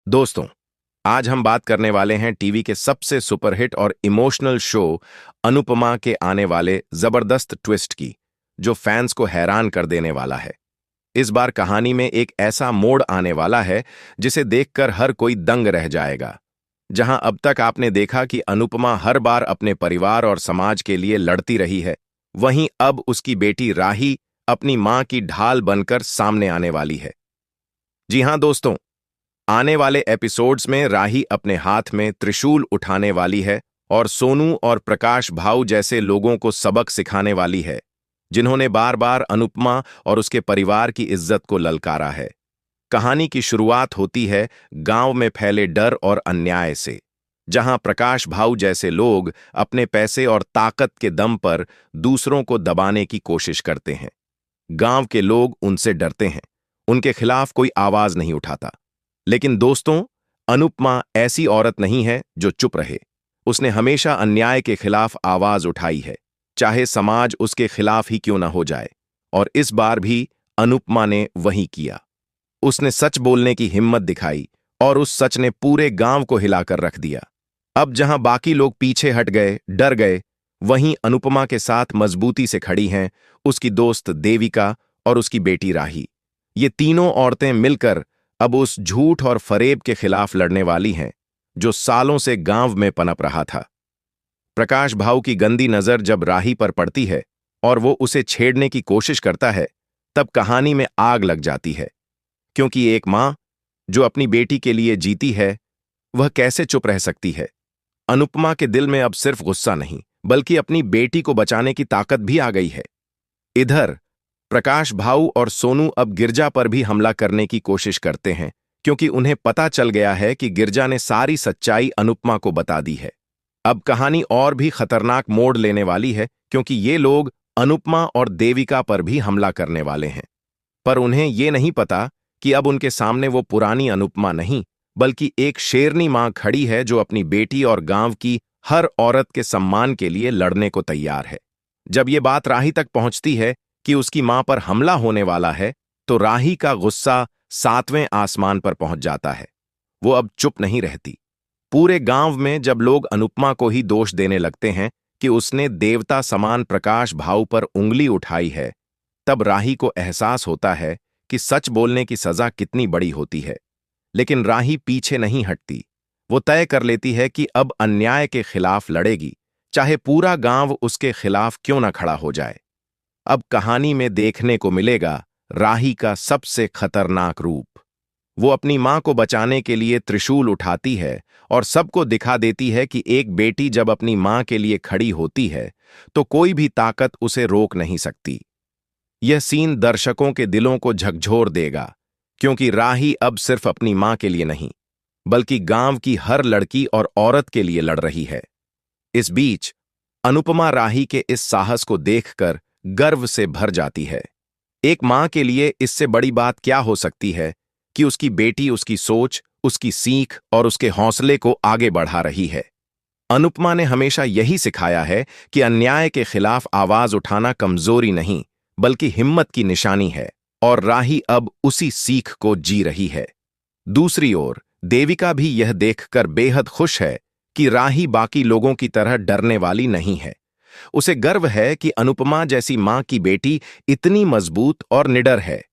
दोस्तों, आज हम बात करने वाले हैं टीवी के सबसे सुपरहिट और इमोशनल शो अनुपमा के आने वाले जबरदस्त ट्विस्ट की, जो फैंस को हैरान कर देने वाला है। इस बार कहानी में एक ऐसा मोड़ आने वाला है जिसे देखकर हर कोई दंग रह जाएगा। जहां अब तक आपने देखा कि अनुपमा हर बार अपने परिवार और समाज के लिए लड़ती रही है, वहीं अब उसकी बेटी राही अपनी मां की ढाल बनकर सामने आने वाली है। जी हां दोस्तों, आने वाले एपिसोड्स में राही अपने हाथ में त्रिशूल उठाने वाली है और सोनू और प्रकाश भाऊ जैसे लोगों को सबक सिखाने वाली है, जिन्होंने बार बार अनुपमा और उसके परिवार की इज्जत को ललकारा है। कहानी की शुरुआत होती है गांव में फैले डर और अन्याय से, जहां प्रकाश भाऊ जैसे लोग अपने पैसे और ताकत के दम पर दूसरों को दबाने की कोशिश करते हैं। गांव के लोग उनसे डरते हैं, उनके खिलाफ कोई आवाज नहीं उठाता। लेकिन दोस्तों, अनुपमा ऐसी औरत नहीं है जो चुप रहे। उसने हमेशा अन्याय के खिलाफ आवाज उठाई है, चाहे समाज उसके खिलाफ ही क्यों ना हो जाए। और इस बार भी अनुपमा ने वही किया। उसने सच बोलने की हिम्मत दिखाई और उस सच ने पूरे गांव को हिलाकर रख दिया। अब जहां बाकी लोग पीछे हट गए, डर गए, वहीं अनुपमा के साथ मजबूती से खड़ी हैं उसकी दोस्त देविका और उसकी बेटी राही। ये तीनों औरतें मिलकर अब उस झूठ और फरेब के खिलाफ लड़ने वाली हैं जो सालों से गांव में पनप रहा था। प्रकाश भाऊ की गंदी नजर जब राही पर पड़ती है और वो उसे छेड़ने की कोशिश करता है, तब कहानी में आग लग जाती है। क्योंकि एक मां जो अपनी बेटी के लिए जीती है, वह कैसे चुप रह सकती है। अनुपमा के दिल में अब सिर्फ गुस्सा नहीं, बल्कि अपनी बेटी को बचाने की ताकत भी आ गई है। इधर प्रकाश भाऊ और सोनू अब गिरजा पर भी हमला करने की कोशिश करते हैं, क्योंकि उन्हें पता चल गया है कि गिरजा ने सारी सच्चाई अनुपमा को बता दी है। अब कहानी और भी खतरनाक मोड़ लेने वाली है, क्योंकि ये लोग अनुपमा और देविका पर भी हमला करने वाले हैं। पर उन्हें ये नहीं पता कि अब उनके सामने वो पुरानी अनुपमा नहीं, बल्कि एक शेरनी मां खड़ी है जो अपनी बेटी और गांव की हर औरत के सम्मान के लिए लड़ने को तैयार है। जब ये बात राही तक पहुंचती है कि उसकी मां पर हमला होने वाला है, तो राही का गुस्सा 7वें आसमान पर पहुंच जाता है। वो अब चुप नहीं रहती। पूरे गांव में जब लोग अनुपमा को ही दोष देने लगते हैं कि उसने देवता समान प्रकाश भाऊ पर उंगली उठाई है, तब राही को एहसास होता है कि सच बोलने की सजा कितनी बड़ी होती है। लेकिन राही पीछे नहीं हटती। वो तय कर लेती है कि अब अन्याय के खिलाफ लड़ेगी, चाहे पूरा गांव उसके खिलाफ क्यों ना खड़ा हो जाए। अब कहानी में देखने को मिलेगा राही का सबसे खतरनाक रूप। वो अपनी मां को बचाने के लिए त्रिशूल उठाती है और सबको दिखा देती है कि एक बेटी जब अपनी मां के लिए खड़ी होती है, तो कोई भी ताकत उसे रोक नहीं सकती। यह सीन दर्शकों के दिलों को झकझोर देगा, क्योंकि राही अब सिर्फ अपनी मां के लिए नहीं, बल्कि गांव की हर लड़की और औरत के लिए लड़ रही है। इस बीच अनुपमा राही के इस साहस को देखकर गर्व से भर जाती है। एक मां के लिए इससे बड़ी बात क्या हो सकती है कि उसकी बेटी उसकी सोच, उसकी सीख और उसके हौसले को आगे बढ़ा रही है। अनुपमा ने हमेशा यही सिखाया है कि अन्याय के खिलाफ आवाज उठाना कमजोरी नहीं, बल्कि हिम्मत की निशानी है, और राही अब उसी सीख को जी रही है। दूसरी ओर देविका भी यह देखकर बेहद खुश है कि राही बाकी लोगों की तरह डरने वाली नहीं है। उसे गर्व है कि अनुपमा जैसी मां की बेटी इतनी मजबूत और निडर है।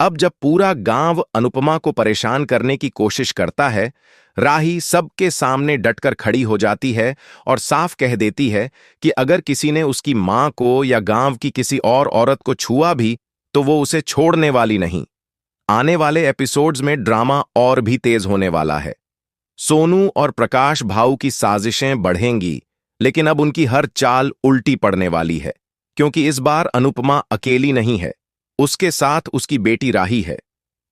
अब जब पूरा गांव अनुपमा को परेशान करने की कोशिश करता है, राही सबके सामने डटकर खड़ी हो जाती है और साफ कह देती है कि अगर किसी ने उसकी मां को या गांव की किसी और औरत को छुआ भी, तो वो उसे छोड़ने वाली नहीं। आने वाले एपिसोड्स में ड्रामा और भी तेज होने वाला है। सोनू और प्रकाश भाऊ की साजिशें बढ़ेंगी, लेकिन अब उनकी हर चाल उल्टी पड़ने वाली है, क्योंकि इस बार अनुपमा अकेली नहीं है, उसके साथ उसकी बेटी राही है।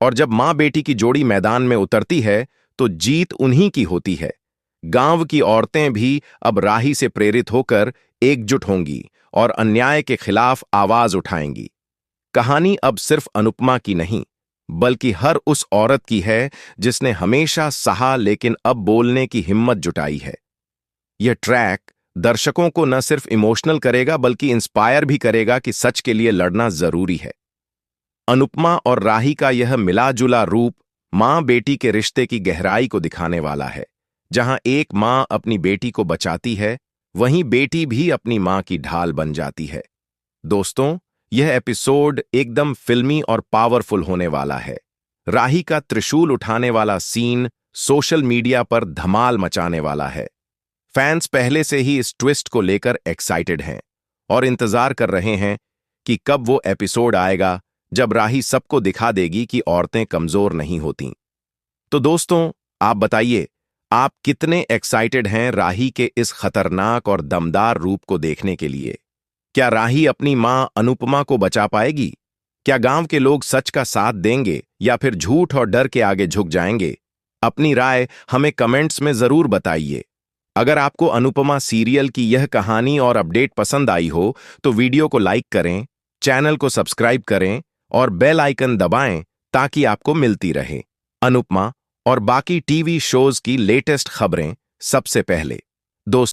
और जब मां बेटी की जोड़ी मैदान में उतरती है, तो जीत उन्हीं की होती है। गांव की औरतें भी अब राही से प्रेरित होकर एकजुट होंगी और अन्याय के खिलाफ आवाज उठाएंगी। कहानी अब सिर्फ अनुपमा की नहीं, बल्कि हर उस औरत की है जिसने हमेशा सहा लेकिन अब बोलने की हिम्मत जुटाई है। यह ट्रैक दर्शकों को न सिर्फ इमोशनल करेगा, बल्कि इंस्पायर भी करेगा कि सच के लिए लड़ना जरूरी है। अनुपमा और राही का यह मिला जुला रूप माँ बेटी के रिश्ते की गहराई को दिखाने वाला है। जहां एक माँ अपनी बेटी को बचाती है, वहीं बेटी भी अपनी माँ की ढाल बन जाती है। दोस्तों, यह एपिसोड एकदम फिल्मी और पावरफुल होने वाला है। राही का त्रिशूल उठाने वाला सीन सोशल मीडिया पर धमाल मचाने वाला है। फैंस पहले से ही इस ट्विस्ट को लेकर एक्साइटेड हैं और इंतजार कर रहे हैं कि कब वो एपिसोड आएगा जब राही सबको दिखा देगी कि औरतें कमजोर नहीं होतीं। तो दोस्तों, आप बताइए, आप कितने एक्साइटेड हैं राही के इस खतरनाक और दमदार रूप को देखने के लिए? क्या राही अपनी मां अनुपमा को बचा पाएगी? क्या गांव के लोग सच का साथ देंगे या फिर झूठ और डर के आगे झुक जाएंगे? अपनी राय हमें कमेंट्स में जरूर बताइए। अगर आपको अनुपमा सीरियल की यह कहानी और अपडेट पसंद आई हो तो वीडियो को लाइक करें, चैनल को सब्सक्राइब करें और बेल आइकन दबाएं ताकि आपको मिलती रहे अनुपमा और बाकी टीवी शोज की लेटेस्ट खबरें सबसे पहले।